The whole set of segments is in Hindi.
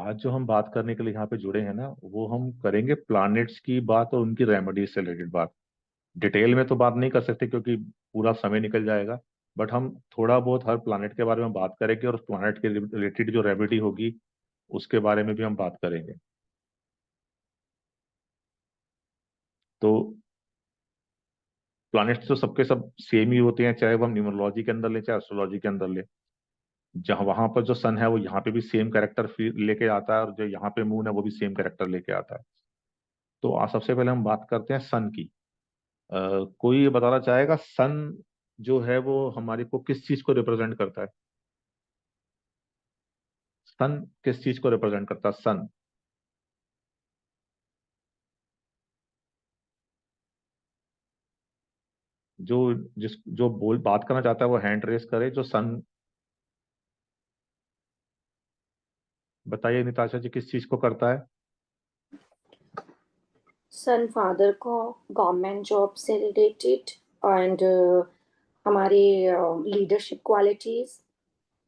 आज जो हम बात करने के लिए यहाँ पे जुड़े हैं ना, वो हम करेंगे प्लैनेट्स की बात और उनकी रेमेडीज से रिलेटेड बात। डिटेल में तो बात नहीं कर सकते क्योंकि पूरा समय निकल जाएगा। बट हम थोड़ा बहुत हर प्लैनेट के बारे में बात करेंगे और उस प्लैनेट के रिलेटेड जो रेमेडी होगी उसके बारे में भी हम बात करेंगे। तो प्लैनेट्स तो सबके सब सेम ही होते हैं, चाहे वो हम न्यूमरोलॉजी के अंदर ले चाहे एस्ट्रोलॉजी के अंदर ले। जहाँ वहां पर जो सन है वो यहाँ पे भी सेम कैरेक्टर लेके आता है, और जो यहाँ पे मून है वो भी सेम कैरेक्टर लेके आता है। तो आज सबसे पहले हम बात करते हैं सन की। कोई ये बताना चाहेगा सन जो है वो हमारी को किस चीज को रिप्रेजेंट करता है? सन किस चीज को रिप्रेजेंट करता है सन? जो जिस जो बोल बात करना चाहता है वो हैंड रेस करे, जो सन। बताइए निताशा जी, किस चीज को करता है? सन फादर को गवर्नमेंट जॉब से रिलेटेड एंड हमारे लीडरशिप क्वालिटीज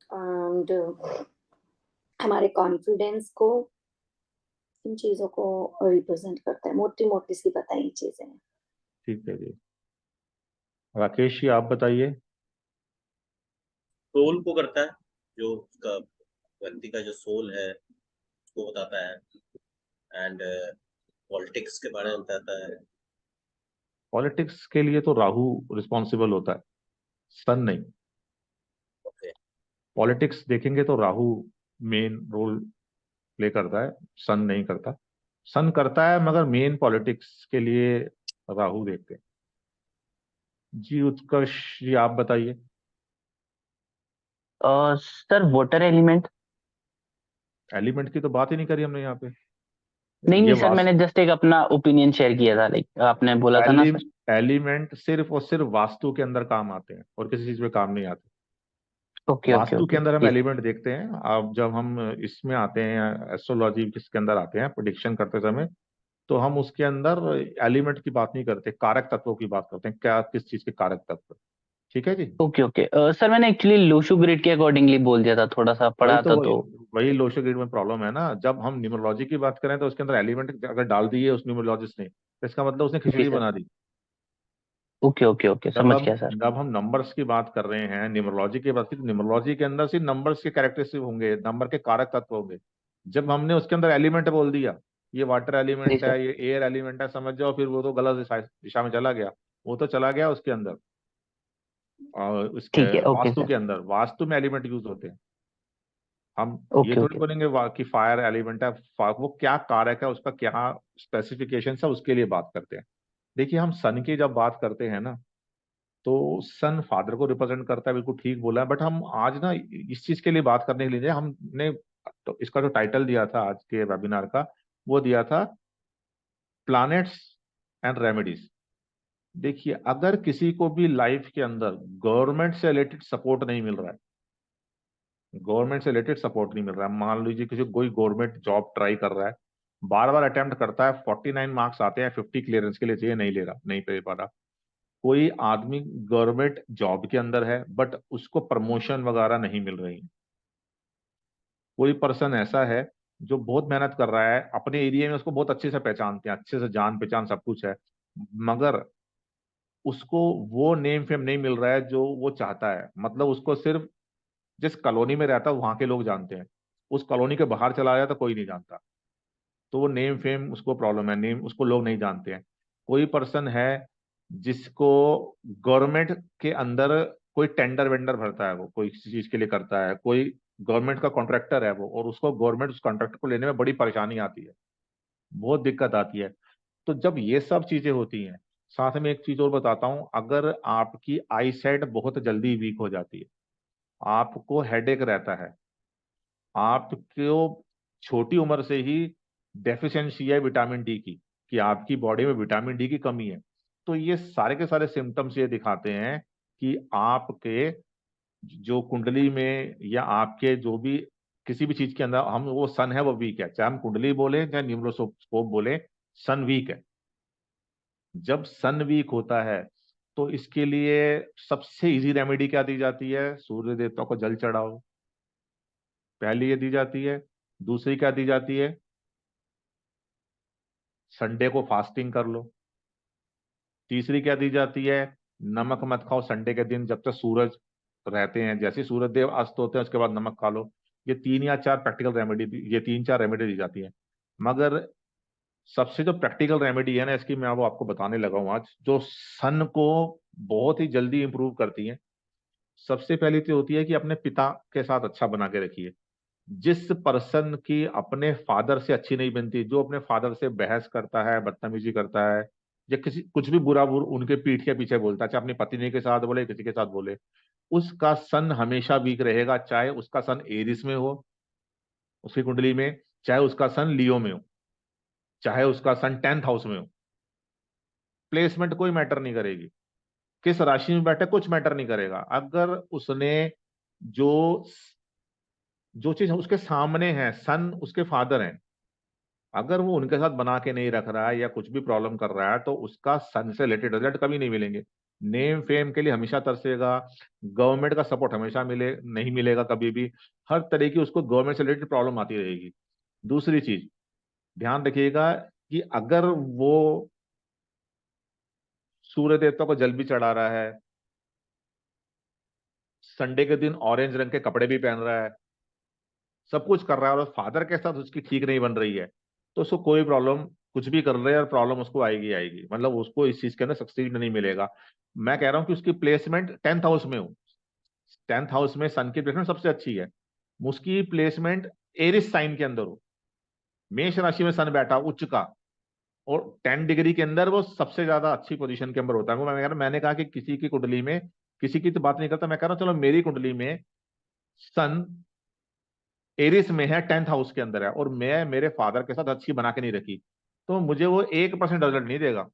एंड हमारे कॉन्फिडेंस को, इन चीजों को रिप्रेजेंट करता है। मोटी मोटी सी बताई चीजें। ठीक है जी। राकेश जी, आप बताइए। सोल को करता है, जो उसका व्यक्ति का जो सोल है उसको बताता है। एंड पॉलिटिक्स के बारे में बताता है। पॉलिटिक्स के लिए तो राहु रिस्पॉन्सिबल होता है, सन नहीं। ओके। पॉलिटिक्स देखेंगे तो राहु मेन रोल प्ले करता है, सन नहीं करता। सन करता है मगर मेन पॉलिटिक्स के लिए राहु देखते हैं। जी उत्कर्ष जी, आप बताइए। Sir water element. एलिमेंट की तो बात ही नहीं करी हमने यहाँ पे। नहीं ये नहीं सर, मैंने जस्ट एक अपना ओपिनियन शेयर किया था, लाइक आपने बोला था ना सर। एलिमेंट सिर्फ और सिर्फ वास्तु के अंदर काम आते हैं और किसी चीज में काम नहीं आते। ओके ओके वास्तु के ओके अंदर हम जी। एलिमेंट देखते हैं। अब जब हम इसमें आते हैं एस्ट्रोलॉजी किसके अंदर आते हैं प्रोडिक्शन करते समय, तो हम उसके अंदर एलिमेंट की बात नहीं करते, कारक तत्वों की बात करते हैं, क्या किस चीज के कारक तत्व। ठीक है जी। ओके ओके सर, मैंने एक्चुअली लोशो ग्रिड के अकॉर्डिंगली बोल दिया था, थोड़ा सा वही पढ़ा तो था वही तो। वही लोशो ग्रिड में प्रॉब्लम है ना। जब हम न्यूमरोलॉजी की बात करें तो उसके अंदर एलिमेंट अगर डाल दिए उस न्यूमरोलॉजिस्ट ने, तो इसका मतलब उसने जी खिचड़ी सर। बना दी। ओके ओके ओके, जब समझ हम गया सर। जब हम नंबर्स की बात कर रहे हैं, न्यूमरोलॉजी की बात की, तो न्यूमरोलॉजी के अंदर सिर्फ नंबर्स के कैरेक्टरिस्टिक होंगे, नंबर के कारक तत्व होंगे। जब हमने उसके अंदर एलिमेंट बोल दिया, ये वाटर जी एलिमेंट सर। है, ये एयर एलिमेंट है, समझ जाओ फिर वो तो गलत दिशा में चला गया। वो तो चला गया उसके अंदर, और उसके ठीक है, ओके वास्तु सर। के अंदर, वास्तु में एलिमेंट यूज होते हैं। हम ये ओके थोड़ी ओके। बोलेंगे कि फायर एलिमेंट है। वो क्या कारक है, उसका क्या स्पेसिफिकेशन है, उसके लिए बात करते हैं। देखिए, हम सन की जब बात करते हैं ना, तो सन फादर को रिप्रेजेंट करता है, बिल्कुल ठीक बोला है। बट हम आज ना इस चीज के लिए बात करने के लिए हमने तो इसका जो टाइटल दिया था आज के वेबिनार का, वो दिया था प्लैनेट्स एंड रेमेडीज। देखिए, अगर किसी को भी लाइफ के अंदर गवर्नमेंट से रिलेटेड सपोर्ट नहीं मिल रहा है, गवर्नमेंट से रिलेटेड सपोर्ट नहीं मिल रहा है, मान लीजिए किसी कोई गवर्नमेंट जॉब ट्राई कर रहा है, बार बार अटेम्प्ट करता है, 49 मार्क्स आते हैं, 50 क्लियरेंस के लिए चाहिए, नहीं ले रहा, नहीं दे पा रहा। कोई आदमी गवर्नमेंट जॉब के अंदर है बट उसको प्रमोशन वगैरह नहीं मिल रही। कोई पर्सन ऐसा है जो बहुत मेहनत कर रहा है अपने एरिया में, उसको बहुत अच्छे से पहचानते हैं, अच्छे से जान पहचान सब कुछ है, मगर उसको वो नेम फेम नहीं मिल रहा है जो वो चाहता है। मतलब उसको सिर्फ जिस कॉलोनी में रहता है वहां के लोग जानते हैं, उस कॉलोनी के बाहर चला जाए तो कोई नहीं जानता। तो वो नेम फेम उसको प्रॉब्लम है, नेम उसको लोग नहीं जानते हैं। कोई पर्सन है जिसको गवर्नमेंट के अंदर कोई टेंडर वेंडर भरता है, वो कोई किसी चीज के लिए करता है, कोई गवर्नमेंट का कॉन्ट्रैक्टर है वो, और उसको गवर्नमेंट उस कॉन्ट्रैक्टर को लेने में बड़ी परेशानी आती है, बहुत दिक्कत आती है। तो जब ये सब चीजें होती हैं, साथ में एक चीज और बताता हूँ, अगर आपकी आई साइट बहुत जल्दी वीक हो जाती है, आपको हेडेक रहता है, आपको छोटी उम्र से ही डेफिशिएंसी है विटामिन डी की, कि आपकी बॉडी में विटामिन डी की कमी है, तो ये सारे के सारे सिम्टम्स ये दिखाते हैं कि आपके जो कुंडली में या आपके जो भी किसी भी चीज के अंदर हम वो सन है वो वीक है, चाहे हम कुंडली बोले चाहे न्यूमरोस्कोप बोले, सन वीक है। जब सन वीक होता है तो इसके लिए सबसे इजी रेमेडी क्या दी जाती है? सूर्य देवता को जल चढ़ाओ, पहली ये दी जाती है। दूसरी क्या दी जाती है, संडे को फास्टिंग कर लो। तीसरी क्या दी जाती है, नमक मत खाओ संडे के दिन जब तक सूरज रहते हैं, जैसे ही सूरज देव अस्त होते हैं उसके बाद नमक खा लो। ये तीन या चार प्रैक्टिकल रेमेडी, ये तीन चार रेमेडी दी जाती है। मगर सबसे जो प्रैक्टिकल रेमेडी है ना इसकी, मैं वो आपको बताने लगा हूं आज, जो सन को बहुत ही जल्दी इंप्रूव करती है। सबसे पहली तो होती है कि अपने पिता के साथ अच्छा बना के रखिए। जिस पर्सन की अपने फादर से अच्छी नहीं बनती, जो अपने फादर से बहस करता है, बदतमीजी करता है, या किसी कुछ भी उनके पीठ के पीछे बोलता है, चाहे अपनी पत्नी के साथ बोले किसी के साथ बोले, उसका सन हमेशा वीक रहेगा। चाहे उसका सन एरिस में हो उसकी कुंडली में, चाहे उसका सन लियो में हो, चाहे उसका सन 10th हाउस में हो, प्लेसमेंट कोई मैटर नहीं करेगी। किस राशि में बैठे कुछ मैटर नहीं करेगा। अगर उसने जो जो चीज उसके सामने है, सन उसके फादर हैं, अगर वो उनके साथ बना के नहीं रख रहा है या कुछ भी प्रॉब्लम कर रहा है, तो उसका सन से रिलेटेड रिजल्ट कभी नहीं मिलेंगे। नेम फेम के लिए हमेशा तरसेगा, गवर्नमेंट का सपोर्ट हमेशा नहीं मिलेगा कभी भी। हर तरह की उसको गवर्नमेंट से रिलेटेड प्रॉब्लम आती रहेगी। दूसरी चीज ध्यान रखिएगा कि अगर वो सूर्य देवता को जल भी चढ़ा रहा है, संडे के दिन ऑरेंज रंग के कपड़े भी पहन रहा है, सब कुछ कर रहा है, और फादर के साथ उसकी ठीक नहीं बन रही है, तो उसको कोई प्रॉब्लम, कुछ भी कर रहे हैं और प्रॉब्लम उसको आएगी आएगी, मतलब उसको इस चीज के अंदर सक्सीड नहीं मिलेगा। मैं कह रहा हूं कि उसकी प्लेसमेंट 10th हाउस में हो, 10th हाउस में सन की प्लेसमेंट सबसे अच्छी है। उसकी प्लेसमेंट एरिस साइन के अंदर हो, मेष राशि में सन बैठा उच्च का, और 10 डिग्री के अंदर वो सबसे ज्यादा अच्छी पोजीशन के अंदर होता है। मैंने कहा कि किसी की कुंडली में, किसी की तो बात नहीं करता, मैं कह रहा हूं चलो मेरी कुंडली में सन एरिस में है, 10th हाउस के अंदर है, और मैं मेरे फादर के साथ अच्छी बना के नहीं रखी, तो मुझे वो 1% रिजल्ट नहीं देगा।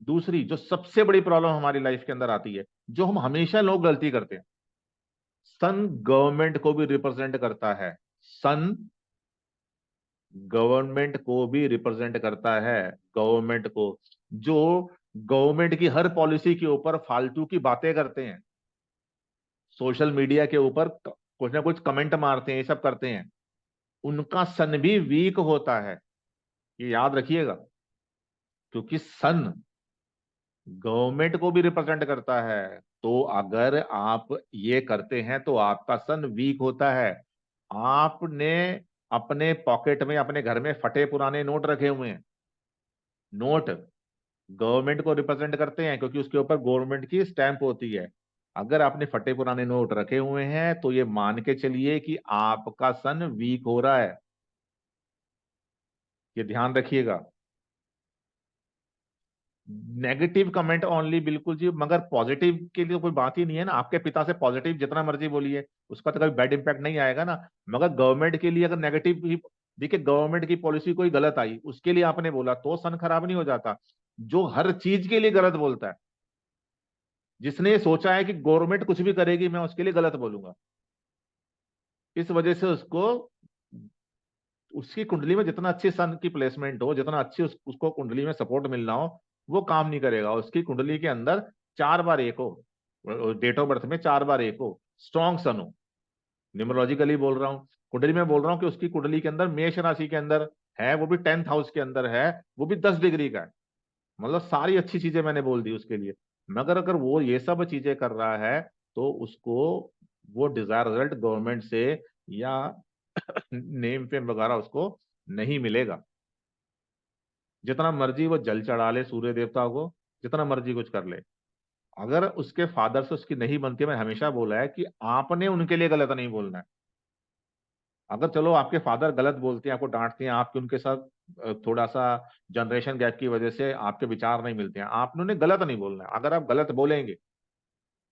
दूसरी जो सबसे बड़ी प्रॉब्लम हमारी लाइफ के अंदर आती है, जो हम हमेशा लोग गलती करते हैं, सन गवर्नमेंट को भी रिप्रेजेंट करता है। सन गवर्नमेंट को भी रिप्रेजेंट करता है, गवर्नमेंट को, जो गवर्नमेंट की हर पॉलिसी के ऊपर फालतू की बातें करते हैं, सोशल मीडिया के ऊपर कुछ ना कुछ कमेंट मारते हैं, ये सब करते हैं, उनका सन भी वीक होता है। ये याद रखिएगा, क्योंकि सन गवर्नमेंट को भी रिप्रेजेंट करता है। तो अगर आप ये करते हैं तो आपका सन वीक होता है। आपने अपने पॉकेट में, अपने घर में फटे पुराने नोट रखे हुए हैं, नोट गवर्नमेंट को रिप्रेजेंट करते हैं क्योंकि उसके ऊपर गवर्नमेंट की स्टैंप होती है। अगर आपने फटे पुराने नोट रखे हुए हैं तो ये मान के चलिए कि आपका सन वीक हो रहा है, ये ध्यान रखिएगा। नेगेटिव कमेंट ओनली, बिल्कुल जी, मगर पॉजिटिव के लिए कोई बात ही नहीं है ना। आपके पिता से पॉजिटिव जितना मर्जी बोलिए, उसका तो कभी बैड इंपैक्ट नहीं आएगा ना। मगर गवर्नमेंट के लिए अगर नेगेटिव ही, देखिए गवर्नमेंट की पॉलिसी कोई गलत आई, उसके लिए आपने बोला तो सन खराब नहीं हो जाता। जो हर चीज के लिए गलत बोलता है, जिसने ये सोचा है कि गवर्नमेंट कुछ भी करेगी मैं उसके लिए गलत बोलूंगा, इस वजह से उसको, उसकी कुंडली में जितना अच्छी सन की प्लेसमेंट हो, जितना अच्छी उसको कुंडली में सपोर्ट मिल रहा हो, वो काम नहीं करेगा। उसकी कुंडली के अंदर 4 बार 1 हो, डेट ऑफ बर्थ में 4 बार 1 हो, स्ट्रॉन्ग सन हो, न्यूमरोलॉजिकली बोल रहा हूँ, कुंडली में बोल रहा हूँ कि उसकी कुंडली के अंदर मेष राशि के अंदर है, वो भी 10th हाउस के अंदर है, वो भी 10 डिग्री का है, मतलब सारी अच्छी चीजें मैंने बोल दी उसके लिए। मगर अगर वो ये सब चीजें कर रहा है, तो उसको वो डिजायर रिजल्ट गवर्नमेंट से या नेम फेम वगैरह उसको नहीं मिलेगा। जितना मर्जी वो जल चढ़ा ले सूर्य देवता को, जितना मर्जी कुछ कर ले, अगर उसके फादर से उसकी नहीं बनती, मैं हमेशा बोला है कि आपने उनके लिए गलत नहीं बोलना है। अगर चलो आपके फादर गलत बोलते हैं, आपको डांटते हैं, आपके उनके साथ थोड़ा सा जनरेशन गैप की वजह से आपके विचार नहीं मिलते हैं, आपने उन्हें गलत नहीं बोलना है। अगर आप गलत बोलेंगे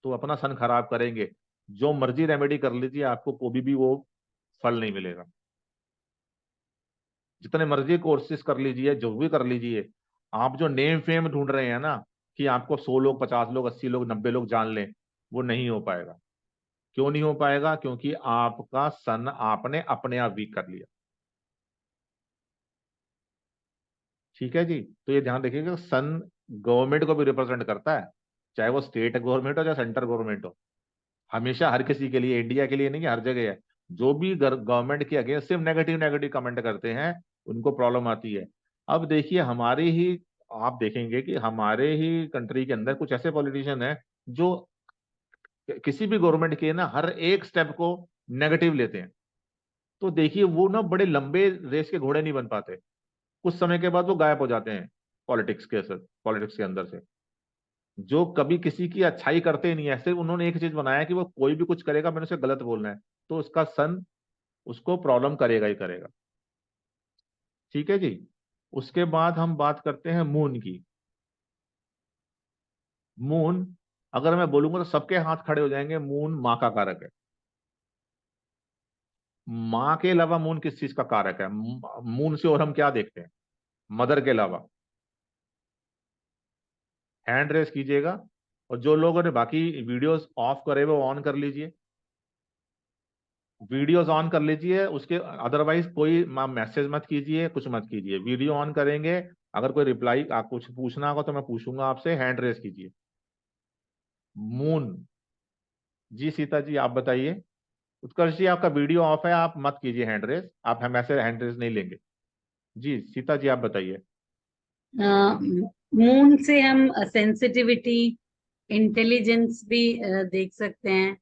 तो अपना सन खराब करेंगे। जो मर्जी रेमेडी कर लीजिए, आपको कभी भी वो फल नहीं मिलेगा। जितने मर्जी कोर्सेज कर लीजिए, जो भी कर लीजिए, आप जो नेम फेम ढूंढ रहे हैं ना, कि आपको 100 लोग, 50 लोग, 80 लोग, 90 लोग जान लें, वो नहीं हो पाएगा। क्यों नहीं हो पाएगा? क्योंकि आपका सन आपने अपने आप वीक कर लिया। ठीक है जी, तो ये ध्यान रखिएगा, सन गवर्नमेंट को भी रिप्रेजेंट करता है, चाहे वो स्टेट गवर्नमेंट हो चाहे सेंट्रल गवर्नमेंट हो। हमेशा हर किसी के लिए, इंडिया के लिए नहीं, हर जगह है। जो भी गवर्नमेंट के अगेंस्ट सिर्फ नेगेटिव नेगेटिव कमेंट करते हैं उनको प्रॉब्लम आती है। अब देखिए हमारे ही, आप देखेंगे कि हमारे ही कंट्री के अंदर कुछ ऐसे पॉलिटिशियन हैं जो किसी भी गवर्नमेंट के ना हर एक स्टेप को नेगेटिव लेते हैं। तो देखिए वो ना बड़े लंबे रेस के घोड़े नहीं बन पाते, कुछ समय के बाद वो गायब हो जाते हैं पॉलिटिक्स के अंदर से। जो कभी किसी की अच्छाई करते नहीं है, सिर्फ उन्होंने एक चीज बनाया कि वो कोई भी कुछ करेगा मैंने उसे गलत बोलना है, तो उसका सन उसको प्रॉब्लम करेगा ही करेगा। ठीक है जी। उसके बाद हम बात करते हैं मून की। मून, अगर मैं बोलूंगा तो सबके हाथ खड़े हो जाएंगे, मून माँ का कारक है। माँ के अलावा मून किस चीज का कारक है? मून से और हम क्या देखते हैं मदर के अलावा? हैंड रेस कीजिएगा, और जो लोगों ने बाकी वीडियोस ऑफ करे वो ऑन कर लीजिए, वीडियोस ऑन कर लीजिए उसके, अदरवाइज कोई मैसेज मत कीजिए, कुछ मत कीजिए, वीडियो ऑन करेंगे। अगर कोई रिप्लाई आप कुछ पूछना होगा तो मैं पूछूंगा आपसे, हैंड रेस कीजिए। मून जी, सीता जी आप बताइए। उत्कर्ष जी आपका वीडियो ऑफ है, आप मत कीजिए हैंड रेस, आप हम ऐसे हैंड रेस नहीं लेंगे। जी सीता जी आप बताइए। मून से हम सेंसिटिविटी, इंटेलिजेंस भी देख सकते हैं।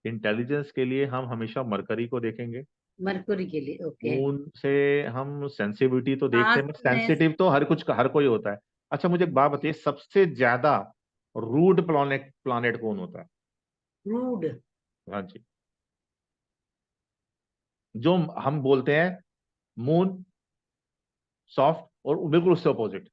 इंटेलिजेंस के लिए हम हमेशा मरकरी को देखेंगे। मरकुरी के लिए ओके। मून से हम सेंसिटिविटी तो देखते हैं, फास्टनेस। सेंसिटिव तो हर कोई होता है। अच्छा मुझे एक बात बताइए, सबसे ज्यादा रूड प्लानेट कौन होता है? रूड। हाँ जी, जो हम बोलते हैं मून सॉफ्ट, और बिल्कुल उससे अपोजिट।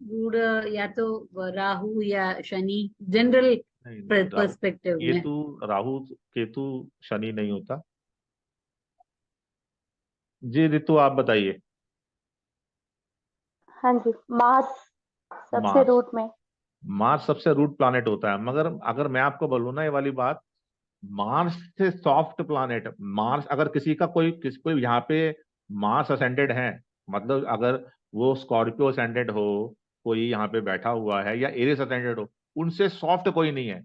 रूड या तो राहु या शनि, जनरल नहीं नहीं, पर्सपेक्टिव में। राहु केतु शनि नहीं होता। जी रितु आप बताइए। हाँ जी, मार्स सबसे मार्स, रूट में। मार्स सबसे रूट प्लानेट होता है, मगर अगर मैं आपको बोलूँ ना ये वाली बात, मार्स से सॉफ्ट प्लानेट, मार्स अगर किसी का कोई यहाँ पे मार्स असेंडेड है, मतलब अगर वो स्कॉर्पियो असेंडेड हो, कोई यहाँ पे बैठा हुआ है, या एरिस असेंडेड हो, उनसे सॉफ्ट कोई नहीं है।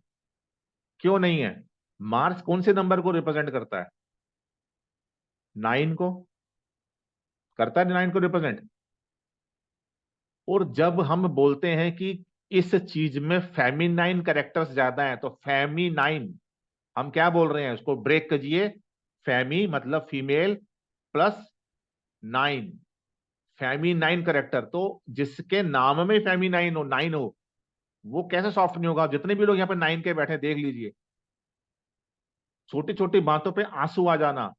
क्यों नहीं है? मार्स कौन से नंबर को रिप्रेजेंट करता है? 9 को करता है, 9 को रिप्रेजेंट। और जब हम बोलते हैं कि इस चीज में फेमिनाइन कैरेक्टर्स ज्यादा हैं, तो फेमिनाइन हम क्या बोल रहे हैं, उसको ब्रेक कीजिए। फेमी मतलब फीमेल, प्लस 9, फेमिनाइन कैरेक्टर। तो जिसके नाम में फेमिनाइन हो, 9 हो, वो कैसे सॉफ्ट नहीं होगा? जितने भी लोग यहाँ पे 9 के बैठे देख लीजिए, छोटी छोटी बातों पे आंसू आ जाना,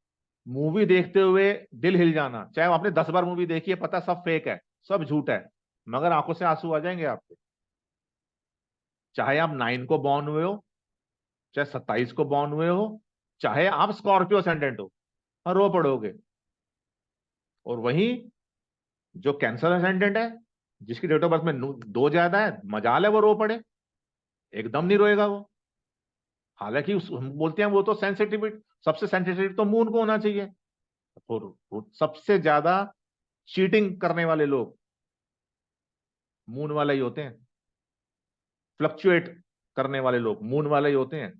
मूवी देखते हुए दिल हिल जाना, चाहे आपने 10 बार मूवी देखी है, पता सब फेक है, सब झूठ है, मगर आंखों से आंसू आ जाएंगे आपके। चाहे आप 9 को बॉर्न हुए हो, चाहे 27 को बॉर्न हुए हो, चाहे आप स्कॉर्पियो असेंडेंट हो, और रो पड़ोगे। और वहीं जो कैंसर असेंडेंट है, जिसकी डेट ऑफ बर्थ में 2 ज्यादा है, मजाल है वो रो पड़े, एकदम नहीं रोएगा वो। हालांकि हम बोलते हैं वो तो सेंसिटिव, सबसे सेंसिटिव तो मून को होना चाहिए। और सबसे ज्यादा चीटिंग करने वाले लोग मून वाले ही होते हैं, फ्लक्चुएट करने वाले लोग मून वाले ही होते हैं,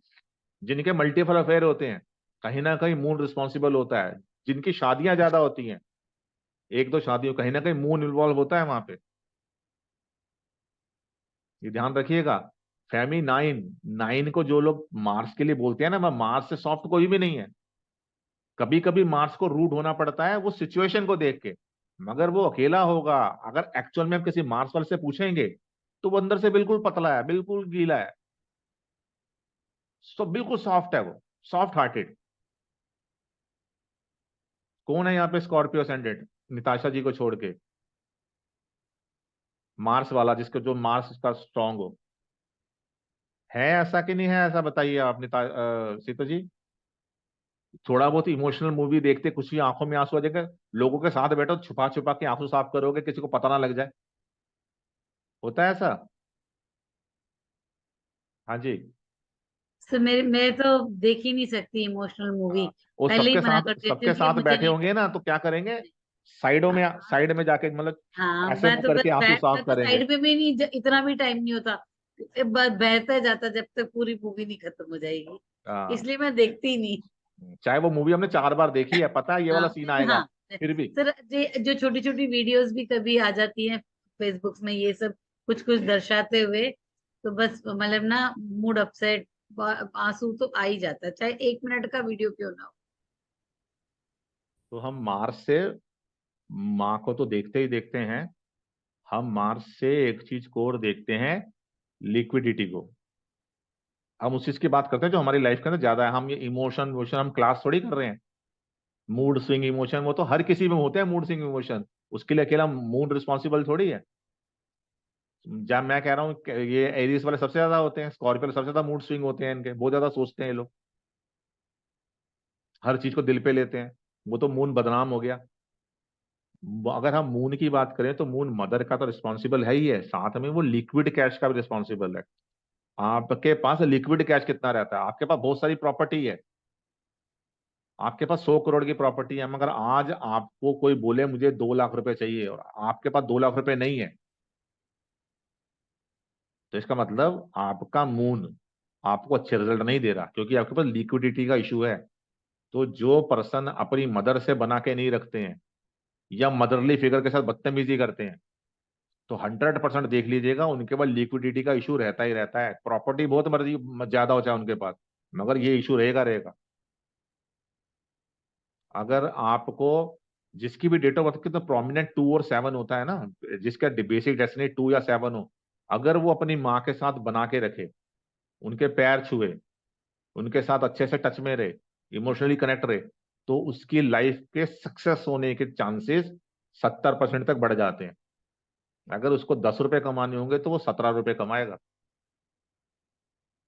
जिनके मल्टीपल अफेयर होते हैं, कहीं ना कहीं मून रिस्पॉन्सिबल होता है। जिनकी शादियां ज्यादा होती हैं, एक दो शादियों, कहीं ना कहीं मून इन्वॉल्व होता है वहां पे, ये ध्यान रखिएगा। फैमी 9 को जो लोग मार्स के लिए बोलते हैं ना, मार्स से सॉफ्ट कोई भी नहीं है। कभी कभी मार्स को रूड होना पड़ता है वो सिचुएशन को देख के, मगर वो अकेला होगा। अगर एक्चुअल में हम किसी मार्स वाले से पूछेंगे तो वो अंदर से बिल्कुल पतला है, बिल्कुल गीला है, तो बिल्कुल सॉफ्ट है वो, सॉफ्ट हार्टेड। कौन है यहाँ पे स्कॉर्पियो असेंडेंट, निताशा जी को छोड़ के? मार्स वाला, जिसको जो मार्स का स्ट्रांग हो, है ऐसा कि नहीं है? ऐसा बताइए आप सीता जी। थोड़ा बहुत इमोशनल मूवी देखते, कुछ ही आंखों में आंसू आ जाएगा, लोगों के साथ बैठो, छुपा छुपा के आंसू साफ करोगे, किसी को पता ना लग जाए, होता है ऐसा? हाँ जी। सर मैं तो देख ही नहीं सकती इमोशनल मूवी, हाँ, वो पहले ही मना कर देती सबके हूँ कि साथ मुझे बैठे नहीं। होंगे ना, तो क्या करेंगे, साइड में जाके, मतलब हाँ, ऐसे मैं मुंह तो बस करके आंसू मैं साफ तो करेंगे। साइड में भी नहीं, इतना भी टाइम नहीं होता, बस बहता जाता जब तक पूरी मूवी नहीं खत्म हो जाएगी। हाँ, इसलिए मैं देखती ही नहीं। चाहे वो मूवी हमने 4 बार देखी है, पता है ये वाला हाँ सीन फिर भी, आएगा, हाँ फिर भी। सर, जो छोटी छोटी वीडियोस भी कभी आ जाती हैं फेसबुक में, ये सब कुछ कुछ दर्शाते हुए, तो बस मतलब ना मूड अपसेट, आंसू तो आ ही जाता है, चाहे 1 मिनट का वीडियो क्यों ना हो। तो हम मार्स से माँ को तो देखते ही देखते हैं, हम मार्स से एक चीज को और देखते हैं, लिक्विडिटी को। हम उस चीज की बात करते हैं जो हमारी लाइफ के अंदर ज्यादा है। हम ये इमोशन वोशन हम क्लास थोड़ी कर रहे हैं। मूड स्विंग इमोशन वो तो हर किसी में होते हैं, मूड स्विंग इमोशन, उसके लिए अकेला मूड रिस्पॉन्सिबल थोड़ी है। जब मैं कह रहा हूँ कि ये एरीज वाले सबसे ज्यादा होते हैं, स्कॉर्पियो वाले सबसे ज्यादा मूड स्विंग होते हैं, इनके बहुत ज्यादा सोचते हैं ये लोग, हर चीज को दिल पे लेते हैं। वो तो मून बदनाम हो गया। अगर हम मून की बात करें तो मून मदर का तो रिस्पॉन्सिबल है ही है, साथ में वो लिक्विड कैश का भी रिस्पॉन्सिबल है। आपके पास लिक्विड कैश कितना रहता है? आपके पास बहुत सारी प्रॉपर्टी है, आपके पास 100 करोड़ की प्रॉपर्टी है, मगर आज आपको कोई बोले मुझे 2 लाख रुपए चाहिए और आपके पास 2 लाख रुपए नहीं है, तो इसका मतलब आपका मून आपको अच्छे रिजल्ट नहीं दे रहा, क्योंकि आपके पास लिक्विडिटी का इशू है। तो जो पर्सन अपनी मदर से बना के नहीं रखते हैं या मदरली फिगर के साथ बदतमीजी करते हैं, तो 100% देख लीजिएगा उनके पास लिक्विडिटी का इशू रहता ही रहता है। प्रॉपर्टी बहुत मर्जी ज्यादा हो जाए उनके पास, मगर ये इशू रहेगा रहेगा। अगर आपको जिसकी भी डेट ऑफ बर्थ के तो प्रोमिनेंट 2 और 7 होता है ना, जिसका बेसिक डेस्टिनी 2 या 7 हो, अगर वो अपनी माँ के साथ बना के रखे, उनके पैर छुए, उनके साथ अच्छे से टच में रहे, इमोशनली कनेक्ट रहे, तो उसकी लाइफ के सक्सेस होने के चांसेस 70% तक बढ़ जाते हैं। अगर उसको 10 रुपए कमाने होंगे तो वो 17 रुपए कमाएगा।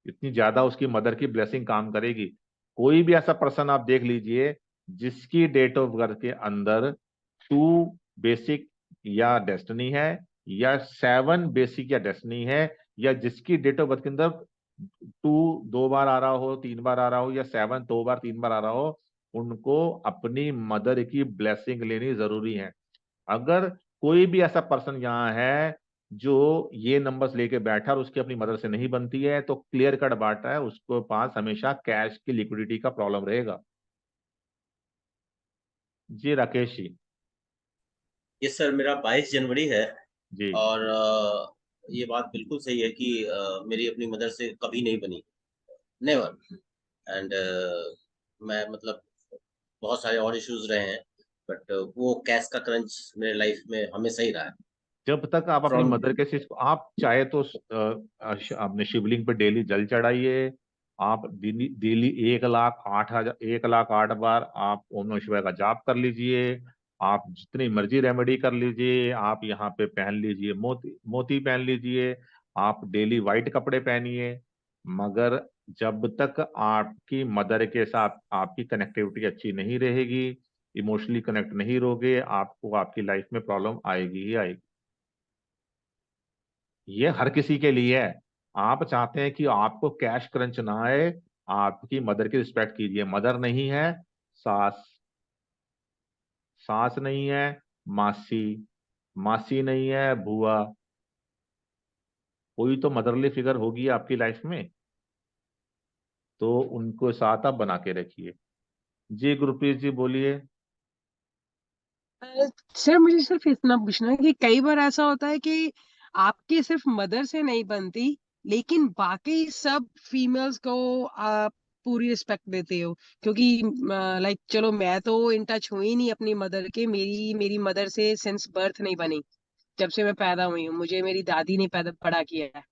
इतनी ज्यादा उसकी मदर की ब्लेसिंग काम करेगी। कोई भी ऐसा पर्सन आप देख लीजिए जिसकी डेट ऑफ बर्थ के अंदर 2 बेसिक या डेस्टिनी है, या 7 बेसिक या डेस्टिनी है, या जिसकी डेट ऑफ बर्थ के अंदर 2 2 बार आ रहा हो, 3 बार आ रहा हो, या 7 2 बार 3 बार आ रहा हो, उनको अपनी मदर की ब्लेसिंग लेनी जरूरी है। अगर कोई भी ऐसा पर्सन यहाँ है जो ये नंबर्स लेके बैठा और उसकी अपनी मदर से नहीं बनती है, तो क्लियर कट बात है, उसके पास हमेशा कैश की लिक्विडिटी का प्रॉब्लम रहेगा। जी राकेश जी। ये सर मेरा 22 जनवरी है, जी। और ये बात बिल्कुल सही है कि मेरी अपनी मदर से कभी नहीं बनी, नेवर। एंड मैं मतलब बहुत सारे और इश्यूज रहे हैं, बट वो कैश का क्रंच मेरे लाइफ में हमेशा ही रहा है। जब तक आप अपनी फ्रॉम मदर के चीज को, आप चाहे तो अपने शिवलिंग पे डेली जल चढ़ाइए, आप डेली 1,08,000 1,08,000 बार आप ओम नमः शिवाय का जाप कर लीजिए, आप जितनी मर्जी रेमेडी कर लीजिए, आप यहाँ पे पहन लीजिए मोती मोती पहन लीजिए, आप डेली वाइट कपड़े पहनिए, मगर जब तक आपकी मदर के साथ आपकी कनेक्टिविटी अच्छी नहीं रहेगी, इमोशनली कनेक्ट नहीं रहोगे, आपको आपकी लाइफ में प्रॉब्लम आएगी ही आएगी। ये हर किसी के लिए है। आप चाहते हैं कि आपको कैश क्रंच ना आए, आपकी मदर की रिस्पेक्ट कीजिए। मदर नहीं है, सास, सास नहीं है, मासी, मासी नहीं है, बुआ, कोई तो मदरली फिगर होगी आपकी लाइफ में, तो उनको साथ आप बना के रखिए। जी गुरप्रीत जी बोलिए। सर मुझे सिर्फ इतना पूछना है कि कई बार ऐसा होता है कि आपकी सिर्फ मदर से नहीं बनती, लेकिन बाकी सब फीमेल्स को आप पूरी रिस्पेक्ट देते हो, क्योंकि लाइक चलो मैं तो इन टच हुई नहीं अपनी मदर के, मेरी मेरी मदर से सिंस बर्थ नहीं बनी, जब से मैं पैदा हुई हूँ मुझे मेरी दादी ने पैदा बड़ा किया है,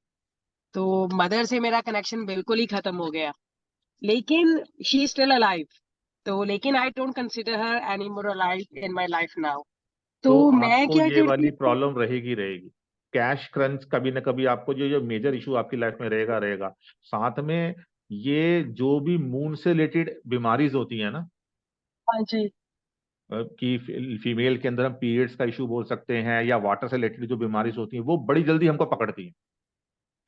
तो मदर से मेरा कनेक्शन बिल्कुल ही खत्म हो गया, लेकिन शी इज स्टिल अलाइव, तो लेकिन I don't consider her any more alive in my life now. तो तो मैं आपको क्या ये करती वाली हूँ। प्रॉब्लम रहेगी रहेगी। कैश क्रंच कभी ना कभी आपको जो जो मेजर इशू आपकी लाइफ में रहेगा रहेगा। साथ में ये जो भी मून से रिलेटेड बीमारीज होती है ना, हाँ जी। कि फीमेल के अंदर हम पीरियड्स का इशू बोल सकते हैं, या वाटर से रिलेटेड जो बीमारीज होती हैं वो बड़ी जल्दी हमको पकड़ती हैं,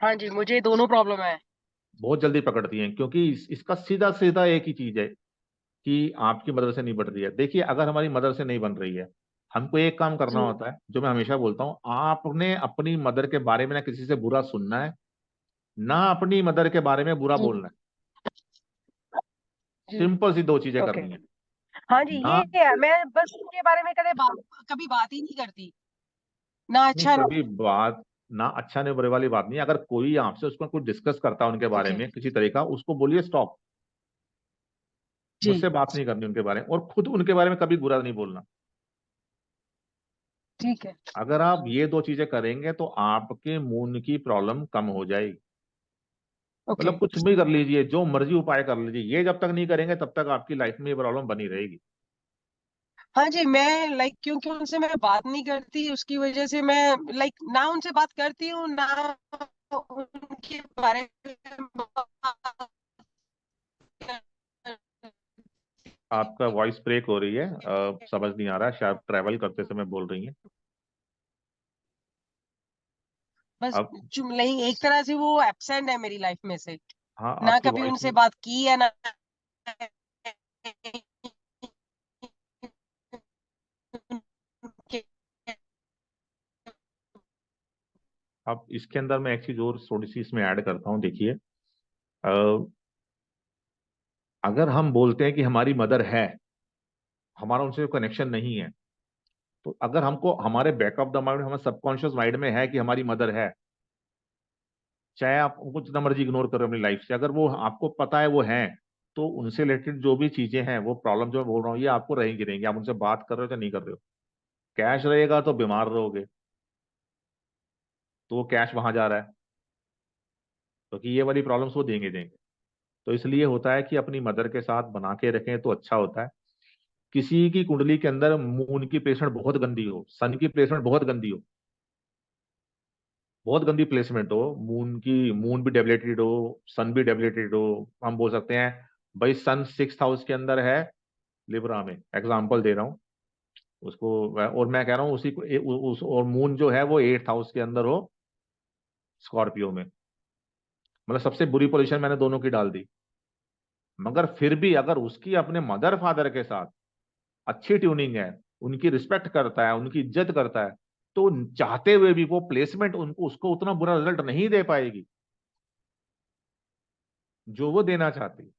हाँ जी, मुझे दोनों प्रॉब्लम है। बहुत जल्दी पकड़ती हैं, क्योंकि इसका सीधा सीधा एक ही चीज है कि आपकी मदर से नहीं बढ़ रही है। देखिए अगर हमारी मदर से नहीं बन रही है, हमको एक काम करना जी। होता है, जो मैं हमेशा बोलता हूँ, आपने अपनी मदर के बारे में ना किसी से बुरा सुनना है, ना अपनी मदर के बारे में बुरा जी। बोलना है। जी सिंपल सी 2 चीजें ओके करनी है हाँ जी ना। ये मैं बस उसके बारे में कभी बात ही नहीं करती ना नहीं, अच्छा ना कभी बात ना अच्छा नहीं बुरे वाली बात नहीं है। अगर कोई आपसे उसमें कुछ डिस्कस करता है उनके बारे ओके में किसी तरीका, उसको बोलिए स्टॉप, जी मुझसे बात नहीं करनी उनके बारे में, और खुद उनके बारे में कभी बुरा नहीं बोलना। ठीक है अगर आप ये 2 चीजें करेंगे तो आपके मून की प्रॉब्लम कम हो जाएगी। ओके मतलब कुछ भी कर लीजिए, जो मर्जी उपाय कर लीजिए, ये जब तक नहीं करेंगे तब तक आपकी लाइफ में ये प्रॉब्लम बनी रहेगी। हाँ जी मैं लाइक क्योंकि उनसे मैं बात नहीं करती उसकी वजह से मैं लाइक ना उनसे बात करती हूँ ना उनके बारे में बात आपका वॉइस ब्रेक हो रही है, समझ नहीं आ रहा, शायद ट्रैवल करते समय बोल रही हैं। बस अब नहीं एक तरह से वो एब्सेंट है मेरी लाइफ में से हाँ, ना आपकी कभी वॉइस उनसे बात की है ना उनके- अब इसके अंदर मैं एक चीज और थोड़ी सी इसमें ऐड करता हूँ। देखिए, अ, अगर हम बोलते हैं कि हमारी मदर है, हमारा उनसे कनेक्शन नहीं है, तो अगर हमको हमारे बैक ऑफ द माइंड, हमारे सबकॉन्शियस माइंड में है कि हमारी मदर है, चाहे आप उनको जितना मर्जी इग्नोर करो अपनी लाइफ से, अगर वो आपको पता है वो हैं, तो उनसे रिलेटेड जो भी चीजें हैं, वो प्रॉब्लम जो मैं बोल रहा हूँ, ये आपको रहेंगी रहेंगी। आप उनसे बात कर रहे हो या नहीं कर रहे हो। कैश रहेगा तो बीमार रहोगे, तो वो कैश वहां जा रहा है, क्योंकि ये वाली प्रॉब्लम्स वो देंगे देंगे। तो इसलिए होता है कि अपनी मदर के साथ बना के रखें तो अच्छा होता है। किसी की कुंडली के अंदर मून की प्लेसमेंट बहुत गंदी हो, सन की प्लेसमेंट बहुत गंदी हो, बहुत गंदी प्लेसमेंट हो, मून की, मून भी डेबिलिटेड हो, सन भी डेबिलिटेड हो, हम बोल सकते हैं भाई सन 6th हाउस के अंदर है, लिब्रा में, एग्जाम्पल दे रहा हूँ उसको। और मैं कह रहा हूँ उसी को और मून जो है वो 8th हाउस के अंदर हो, स्कॉर्पियो में। मतलब सबसे बुरी पोजीशन मैंने दोनों की डाल दी। मगर फिर भी अगर उसकी अपने मदर फादर के साथ अच्छी ट्यूनिंग है, उनकी रिस्पेक्ट करता है, उनकी इज्जत करता है, तो चाहते हुए भी वो प्लेसमेंट उनको, उसको उतना बुरा रिजल्ट नहीं दे पाएगी जो वो देना चाहती।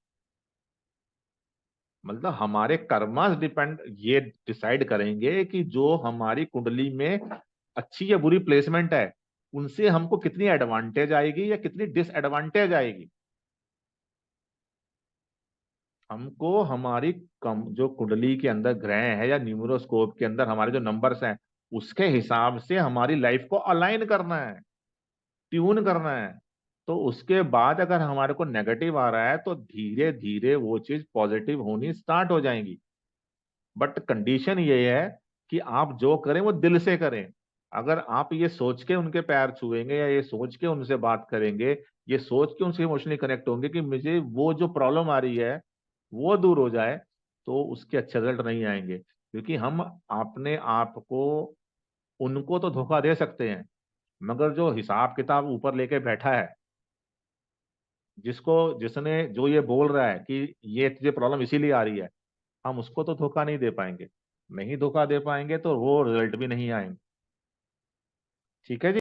मतलब हमारे कर्मास डिपेंड, ये डिसाइड करेंगे कि जो हमारी कुंडली में अच्छी या बुरी प्लेसमेंट है, उनसे हमको कितनी एडवांटेज आएगी या कितनी डिसएडवांटेज आएगी। हमको हमारी कम जो कुंडली के अंदर ग्रह है या न्यूमरोस्कोप के अंदर हमारे जो नंबर्स हैं, उसके हिसाब से हमारी लाइफ को अलाइन करना है, ट्यून करना है। तो उसके बाद अगर हमारे को नेगेटिव आ रहा है तो धीरे धीरे वो चीज पॉजिटिव होनी स्टार्ट हो जाएंगी। बट कंडीशन ये है कि आप जो करें वो दिल से करें। अगर आप ये सोच के उनके पैर छुएंगे या ये सोच के उनसे बात करेंगे, ये सोच के उनसे इमोशनली कनेक्ट होंगे कि मुझे वो जो प्रॉब्लम आ रही है वो दूर हो जाए, तो उसके अच्छे रिजल्ट नहीं आएंगे। क्योंकि हम अपने आप को, उनको तो धोखा दे सकते हैं, मगर जो हिसाब किताब ऊपर लेके बैठा है, जिसको, जिसने, जो ये बोल रहा है कि ये तुझे प्रॉब्लम इसीलिए आ रही है, हम उसको तो धोखा नहीं दे पाएंगे। नहीं धोखा दे पाएंगे तो वो रिजल्ट भी नहीं आएंगे। ठीक है जी।